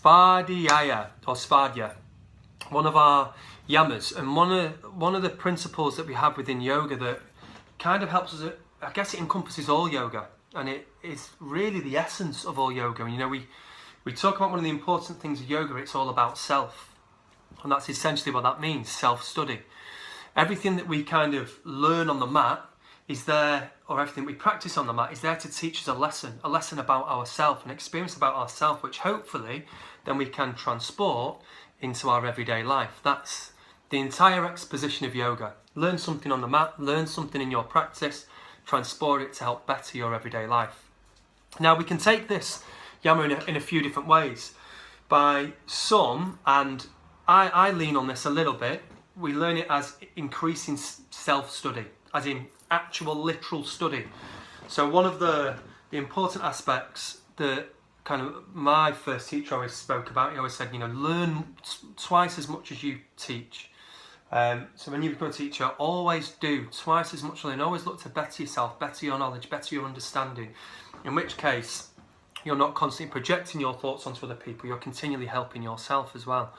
Svadhyaya or Svadhyaya, one of our yamas, and one of the principles that we have within yoga that kind of helps us. I guess it encompasses all yoga, and it is really the essence of all yoga. And we talk about one of the important things of yoga. It's all about self, and that's essentially what that means: self-study. Everything that we kind of learn on the mat is there, or everything we practice on the mat is there to teach us a lesson about ourselves, an experience about ourselves, which hopefully then we can transport into our everyday life. That's the entire exposition of yoga. Learn something on the mat, learn something in your practice, transport it to help better your everyday life. Now we can take this yama in a few different ways. By some, and I lean on this a little bit, we learn it as increasing self-study, as in actual literal study. So one of the important aspects that kind of my first teacher always spoke about, he always said, learn twice as much as you teach. So when you become a teacher, always do twice as much learn. Always look to better yourself, better your knowledge, better your understanding. In which case, you're not constantly projecting your thoughts onto other people. You're continually helping yourself as well.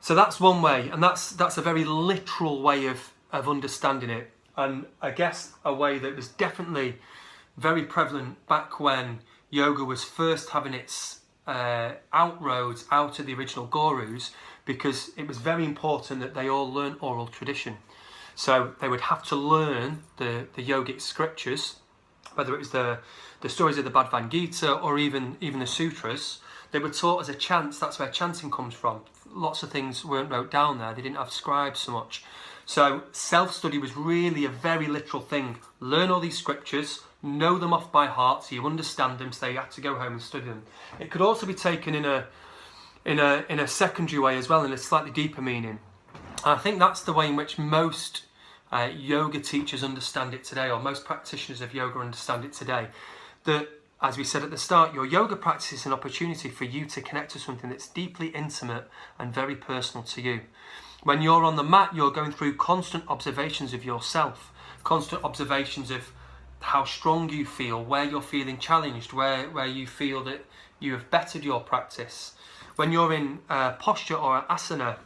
So that's one way, and that's a very literal way of understanding it. And I guess a way that was definitely very prevalent back when yoga was first having its outroads out of the original gurus, because it was very important that they all learn oral tradition. So they would have to learn the yogic scriptures, whether it was the stories of the Bhagavad Gita or even the sutras. They were taught as a chant. That's where chanting comes from. Lots of things weren't wrote down there. They didn't have scribes so much. So self-study was really a very literal thing. Learn all these scriptures, know them off by heart so you understand them, so you have to go home and study them. It could also be taken in a secondary way as well, in a slightly deeper meaning. I think that's the way in which most yoga teachers understand it today, or most practitioners of yoga understand it today. That, as we said at the start, your yoga practice is an opportunity for you to connect to something that's deeply intimate and very personal to you. When you're on the mat, you're going through constant observations of yourself, constant observations of how strong you feel, where you're feeling challenged, where you feel that you have bettered your practice. When you're in posture or asana,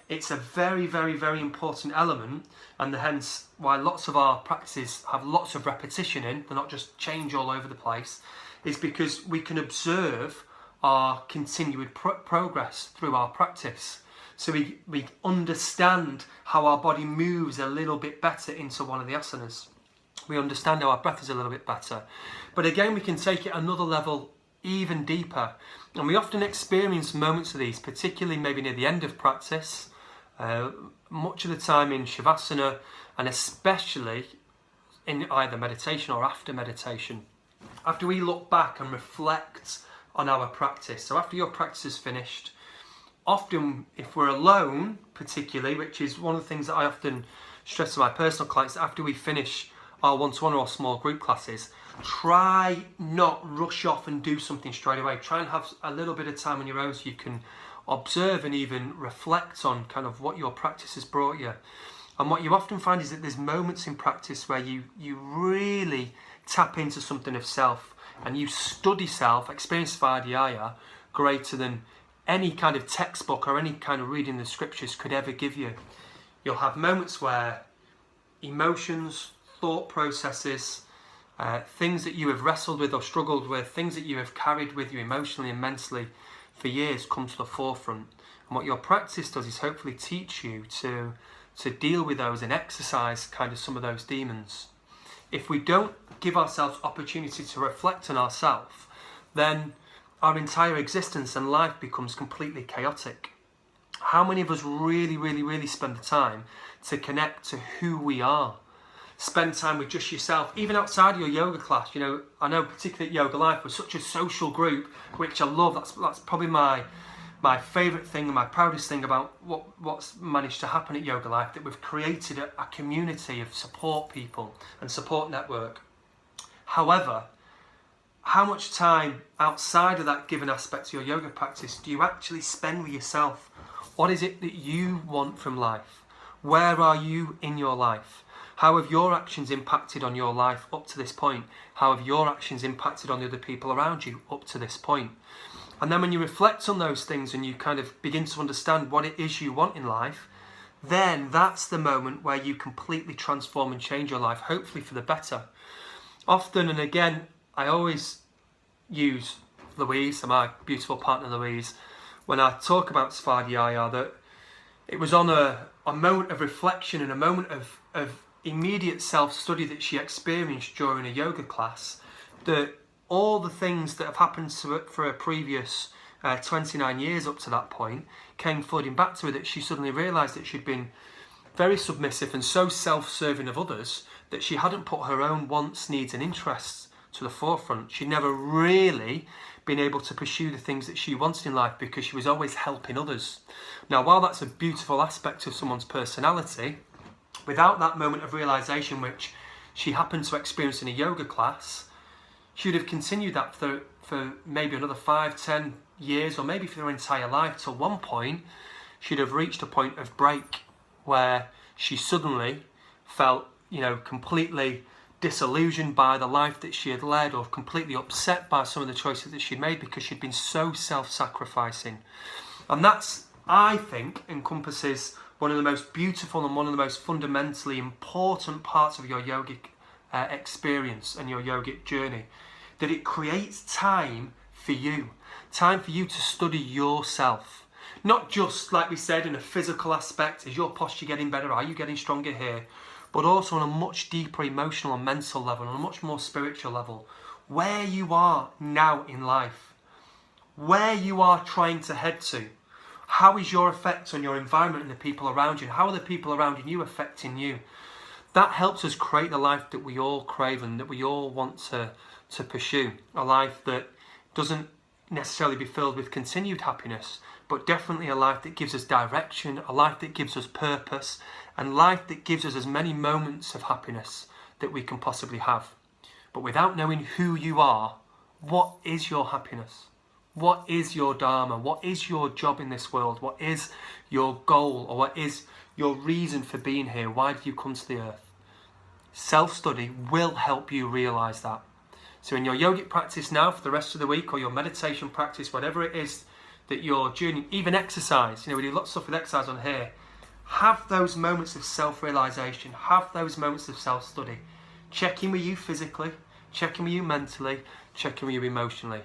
it's a very, very, very important element, and hence why lots of our practices have lots of repetition in, they're not just change all over the place, is because we can observe our continued progress through our practice. So we understand how our body moves a little bit better into one of the asanas. We understand how our breath is a little bit better. But again, we can take it another level even deeper. And we often experience moments of these, particularly maybe near the end of practice, much of the time in Shavasana, and especially in either meditation or after meditation. After we look back and reflect on our practice. So after your practice is finished, often if we're alone particularly, which is one of the things that I often stress to my personal clients, after we finish our one-to-one or small group classes, try not rush off and do something straight away. Try and have a little bit of time on your own so you can observe and even reflect on kind of what your practice has brought you. And what you often find is that there's moments in practice where you really tap into something of self, and you study self, experience Svadhyaya greater than any kind of textbook or any kind of reading the scriptures could ever give you. You'll have moments where emotions, thought processes, things that you have wrestled with or struggled with, things that you have carried with you emotionally and mentally for years come to the forefront. And what your practice does is hopefully teach you to deal with those and exercise kind of some of those demons. If we don't give ourselves opportunity to reflect on ourselves, then our entire existence and life becomes completely chaotic. How many of us really, really, really spend the time to connect to who we are? Spend time with just yourself, even outside of your yoga class. I know particularly at Yoga Life, we're such a social group, which I love. That's probably my favourite thing and my proudest thing about what's managed to happen at Yoga Life, that we've created a community of support people and support network. However, how much time outside of that given aspect of your yoga practice do you actually spend with yourself? What is it that you want from life? Where are you in your life? How have your actions impacted on your life up to this point? How have your actions impacted on the other people around you up to this point? And then when you reflect on those things and you kind of begin to understand what it is you want in life, then that's the moment where you completely transform and change your life, hopefully for the better. Often, and again, I always use Louise, my beautiful partner Louise, when I talk about Svadhyaya, that it was on a moment of reflection and a moment of immediate self-study that she experienced during a yoga class, that all the things that have happened to her for her previous 29 years up to that point came flooding back to her, that she suddenly realised that she'd been very submissive and so self-serving of others that she hadn't put her own wants, needs and interests to the forefront. She'd never really been able to pursue the things that she wanted in life because she was always helping others. Now, while that's a beautiful aspect of someone's personality, without that moment of realisation which she happened to experience in a yoga class, she would have continued that for maybe another 5, 10 years, or maybe for her entire life. Till one point, she'd have reached a point of break where she suddenly felt, completely disillusioned by the life that she had led, or completely upset by some of the choices that she'd made because she'd been so self-sacrificing. And that's, I think, encompasses one of the most beautiful and one of the most fundamentally important parts of your yogic experience and your yogic journey, that it creates time for you to study yourself. Not just, like we said, in a physical aspect, is your posture getting better, are you getting stronger here, but also on a much deeper emotional and mental level, on a much more spiritual level, where you are now in life, where you are trying to head to. How is your effect on your environment and the people around you? How are the people around you affecting you? That helps us create the life that we all crave and that we all want to pursue. A life that doesn't necessarily be filled with continued happiness, but definitely a life that gives us direction, a life that gives us purpose, and life that gives us as many moments of happiness that we can possibly have. But without knowing who you are, what is your happiness? What is your dharma? What is your job in this world? What is your goal, or what is your reason for being here? Why did you come to the earth? Self-study will help you realise that. So in your yogic practice now for the rest of the week, or your meditation practice, whatever it is that you're doing, even exercise, we do lots of stuff with exercise on here, have those moments of self-realisation, have those moments of self-study. Check in with you physically, check in with you mentally, check in with you emotionally.